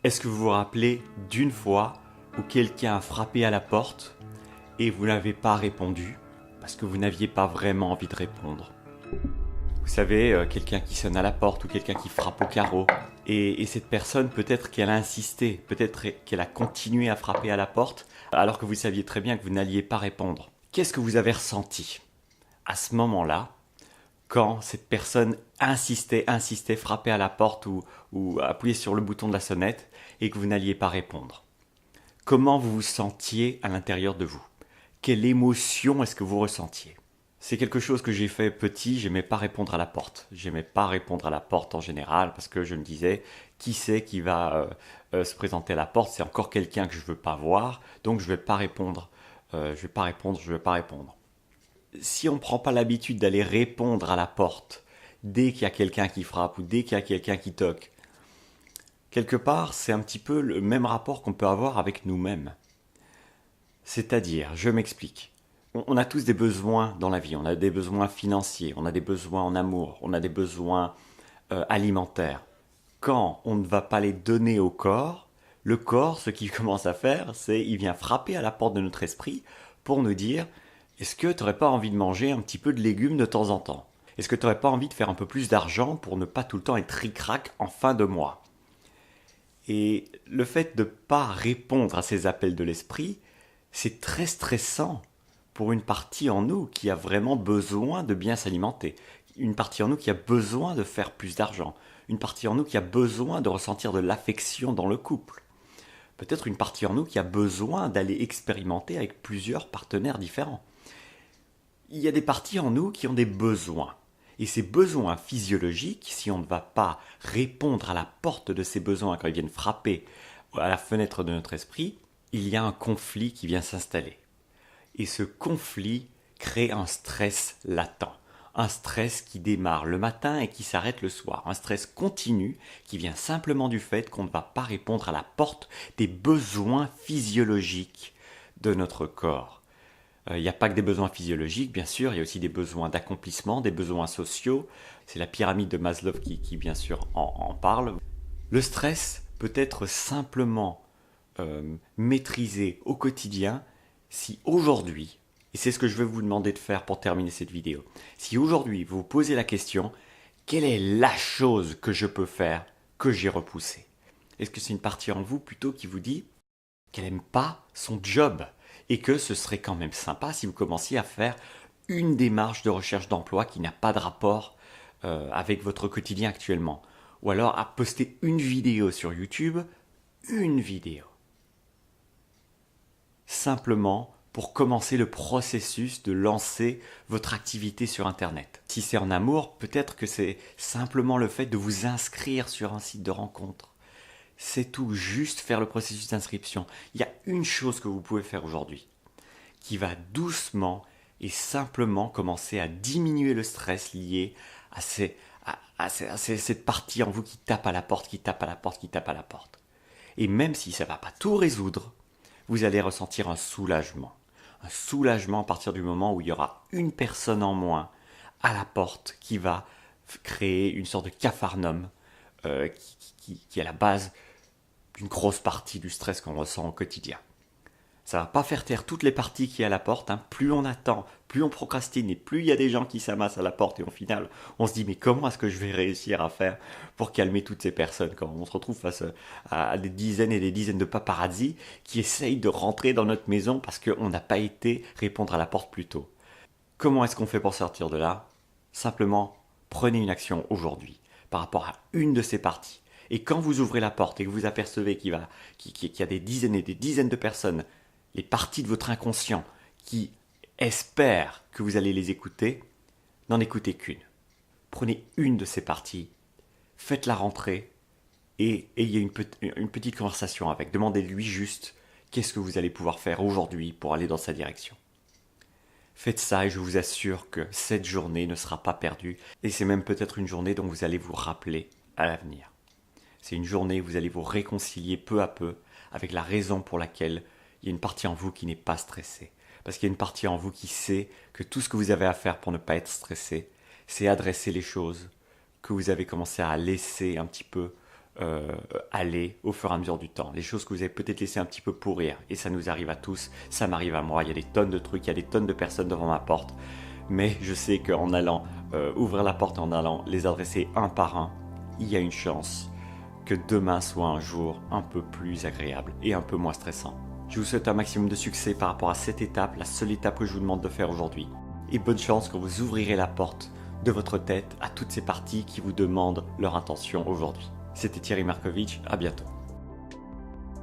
Est-ce que vous vous rappelez d'une fois où quelqu'un a frappé à la porte et vous n'avez pas répondu parce que vous n'aviez pas vraiment envie de répondre? Vous savez, quelqu'un qui sonne à la porte ou quelqu'un qui frappe au carreau. Et cette personne, peut-être qu'elle a insisté, peut-être qu'elle a continué à frapper à la porte alors que vous saviez très bien que vous n'alliez pas répondre. Qu'est-ce que vous avez ressenti à ce moment-là quand cette personne insistait, frappait à la porte ou appuyait sur le bouton de la sonnette et que vous n'alliez pas répondre? Comment vous vous sentiez à l'intérieur de vous? Quelle émotion est-ce que vous ressentiez? C'est quelque chose que j'ai fait petit, j'aimais pas répondre à la porte. J'aimais pas répondre à la porte en général parce que je me disais, qui c'est qui va se présenter à la porte? C'est encore quelqu'un que je veux pas voir, donc je vais pas répondre. Je vais pas répondre, je vais pas répondre. Si on ne prend pas l'habitude d'aller répondre à la porte dès qu'il y a quelqu'un qui frappe ou dès qu'il y a quelqu'un qui toque, quelque part, c'est un petit peu le même rapport qu'on peut avoir avec nous-mêmes. C'est-à-dire, je m'explique. On a tous des besoins dans la vie. On a des besoins financiers, on a des besoins en amour, on a des besoins alimentaires. Quand on ne va pas les donner au corps, le corps, ce qu'il commence à faire, c'est il vient frapper à la porte de notre esprit pour nous dire: est-ce que tu n'aurais pas envie de manger un petit peu de légumes de temps en temps? Est-ce que tu n'aurais pas envie de faire un peu plus d'argent pour ne pas tout le temps être ric-rac en fin de mois? Et le fait de ne pas répondre à ces appels de l'esprit, c'est très stressant pour une partie en nous qui a vraiment besoin de bien s'alimenter, une partie en nous qui a besoin de faire plus d'argent, une partie en nous qui a besoin de ressentir de l'affection dans le couple, peut-être une partie en nous qui a besoin d'aller expérimenter avec plusieurs partenaires différents. Il y a des parties en nous qui ont des besoins. Et ces besoins physiologiques, si on ne va pas répondre à la porte de ces besoins quand ils viennent frapper à la fenêtre de notre esprit, il y a un conflit qui vient s'installer. Et ce conflit crée un stress latent, un stress qui démarre le matin et qui s'arrête le soir, un stress continu qui vient simplement du fait qu'on ne va pas répondre à la porte des besoins physiologiques de notre corps. Il n'y a pas que des besoins physiologiques, bien sûr, il y a aussi des besoins d'accomplissement, des besoins sociaux. C'est la pyramide de Maslow qui bien sûr, en parle. Le stress peut être simplement maîtrisé au quotidien si aujourd'hui, et c'est ce que je vais vous demander de faire pour terminer cette vidéo, si aujourd'hui vous vous posez la question: quelle est la chose que je peux faire que j'ai repoussée? Est-ce que c'est une partie en vous plutôt qui vous dit qu'elle n'aime pas son job et que ce serait quand même sympa si vous commenciez à faire une démarche de recherche d'emploi qui n'a pas de rapport avec votre quotidien actuellement, ou alors à poster une vidéo sur YouTube, une vidéo, simplement pour commencer le processus de lancer votre activité sur Internet. Si c'est en amour, peut-être que c'est simplement le fait de vous inscrire sur un site de rencontre. C'est tout, juste faire le processus d'inscription. Il y a une chose que vous pouvez faire aujourd'hui qui va doucement et simplement commencer à diminuer le stress lié à cette partie en vous qui tape à la porte, qui tape à la porte, qui tape à la porte. Et même si ça ne va pas tout résoudre, vous allez ressentir un soulagement. Un soulagement à partir du moment où il y aura une personne en moins à la porte qui va créer une sorte de capharnaüm qui est à la base d'une grosse partie du stress qu'on ressent au quotidien. Ça va pas faire taire toutes les parties qui sont à la porte. Plus on attend, plus on procrastine et plus il y a des gens qui s'amassent à la porte et au final on se dit: mais comment est-ce que je vais réussir à faire pour calmer toutes ces personnes quand on se retrouve face à des dizaines et des dizaines de paparazzi qui essayent de rentrer dans notre maison parce qu'on n'a pas été répondre à la porte plus tôt. Comment est-ce qu'on fait pour sortir de là? Simplement, prenez une action aujourd'hui par rapport à une de ces parties. Et quand vous ouvrez la porte et que vous apercevez qu'il y a des dizaines et des dizaines de personnes, les parties de votre inconscient qui espèrent que vous allez les écouter, n'en écoutez qu'une. Prenez une de ces parties, faites-la rentrer et ayez une petite conversation avec. Demandez-lui juste qu'est-ce que vous allez pouvoir faire aujourd'hui pour aller dans sa direction. Faites ça et je vous assure que cette journée ne sera pas perdue et c'est même peut-être une journée dont vous allez vous rappeler à l'avenir. C'est une journée où vous allez vous réconcilier peu à peu avec la raison pour laquelle il y a une partie en vous qui n'est pas stressée. Parce qu'il y a une partie en vous qui sait que tout ce que vous avez à faire pour ne pas être stressé, c'est adresser les choses que vous avez commencé à laisser un petit peu aller au fur et à mesure du temps. Les choses que vous avez peut-être laissé un petit peu pourrir, et ça nous arrive à tous, ça m'arrive à moi, il y a des tonnes de trucs, il y a des tonnes de personnes devant ma porte, mais je sais qu'en allant ouvrir la porte, en allant les adresser un par un, il y a une chance que demain soit un jour un peu plus agréable et un peu moins stressant. Je vous souhaite un maximum de succès par rapport à cette étape, la seule étape que je vous demande de faire aujourd'hui. Et bonne chance quand vous ouvrirez la porte de votre tête à toutes ces parties qui vous demandent leur attention aujourd'hui. C'était Thierry Markovitch, à bientôt.